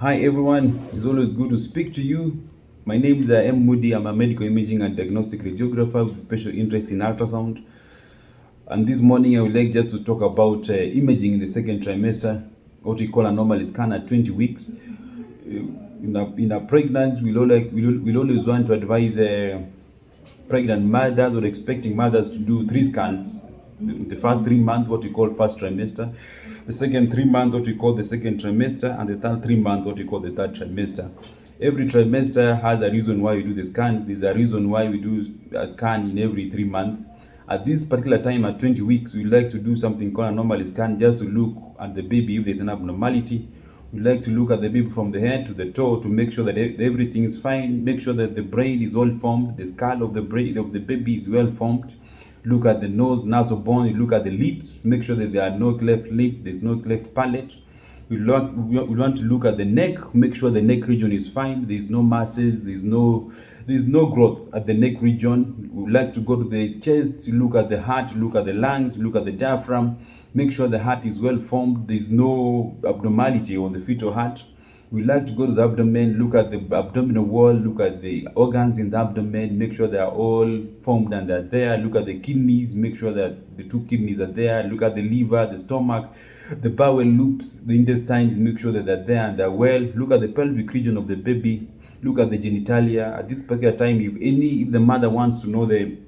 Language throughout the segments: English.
Hi everyone, it's always good to speak to you. My name is M. Moody. I'm a medical imaging and diagnostic radiographer with special interest in ultrasound. And this morning I would like just to talk about imaging in the second trimester, what we call a normal scan at 20 weeks. In a pregnant, we'll always want to advise pregnant mothers or expecting mothers to do 3 scans. The first 3 months, what we call first trimester, the second 3 months, what we call the second trimester, and the third 3 months, what we call the third trimester. Every trimester has a reason why we do the scans. There's a reason why we do a scan in every 3 months. At this particular time, at 20 weeks, we like to do something called a normal scan, just to look at the baby if there's an abnormality. We like to look at the baby from the head to the toe to make sure that everything is fine, make sure that the brain is well formed, the skull of the brain of the baby is well formed. Look at the nose, nasal bone, look at the lips, make sure that there are no cleft lip, there's no cleft palate. We want to look at the neck, make sure the neck region is fine, there's no masses, there's no growth at the neck region. We like to go to the chest, look at the heart, look at the lungs, look at the diaphragm, make sure the heart is well formed, there's no abnormality on the fetal heart. We like to go to the abdomen, look at the abdominal wall, look at the organs in the abdomen, make sure they are all formed and they're there. Look at the kidneys, make sure that the 2 kidneys are there. Look at the liver, the stomach, the bowel loops, the intestines, make sure that they're there and they're well. Look at the pelvic region of the baby. Look at the genitalia. At this particular time, if the mother wants to know the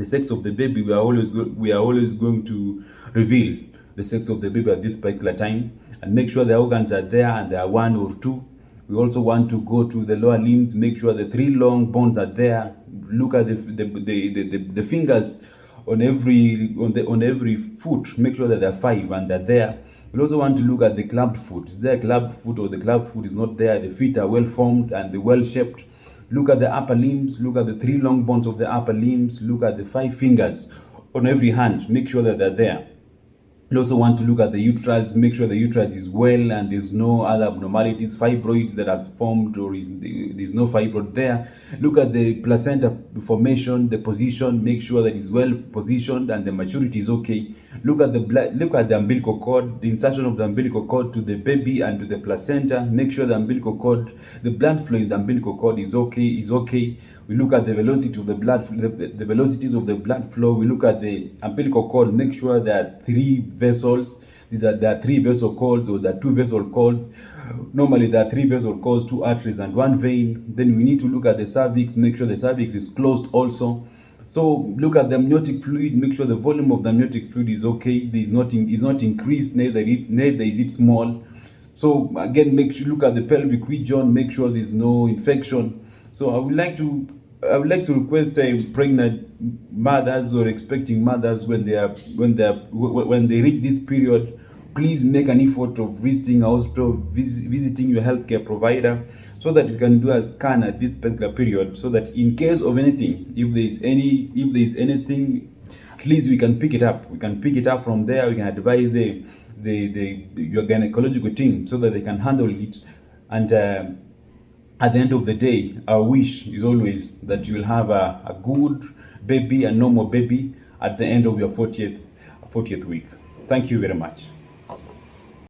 sex of the baby, we are always going to reveal the sex of the baby at this particular time, and make sure the organs are there and there are 1 or 2. We also want to go to the lower limbs, make sure the 3 long bones are there. Look at the fingers on every foot, make sure that there are 5 and they're there. We also want to look at the clubbed foot. Is there a clubbed foot, or the clubbed foot is not there? The feet are well formed and they're well shaped. Look at the upper limbs, look at the 3 long bones of the upper limbs, look at the 5 fingers on every hand, make sure that they're there. You also want to look at the uterus, make sure the uterus is well and there's no other abnormalities, fibroids that has formed, or there's no fibroid there. Look at the placenta formation, the position, make sure that it's well positioned and the maturity is okay. Look at the umbilical cord, the insertion of the umbilical cord to the baby and to the placenta. Make sure the umbilical cord, the blood flow in the umbilical cord is okay. We look at the velocity of the blood, the velocities of the blood flow. We look at the umbilical cord, make sure there are 3 vessels. There are 3 vessel cords, or there are 2 vessel cords. Normally there are 3 vessel cords, 2 arteries and 1 vein. Then we need to look at the cervix, make sure the cervix is closed also. So look at the amniotic fluid, make sure the volume of the amniotic fluid is okay. Is not increased, neither is it small. So again, look at the pelvic region, make sure there's no infection. So I would like to request pregnant mothers or expecting mothers, when they reach this period, please make an effort of visiting a hospital, visiting your healthcare provider, so that you can do a scan at this particular period, so that in case of anything, if there's anything, at least we can pick it up. We can pick it up from there. We can advise your gynecological team so that they can handle it. And at the end of the day, our wish is always that you will have a good baby, a normal baby, at the end of your 40th week. Thank you very much.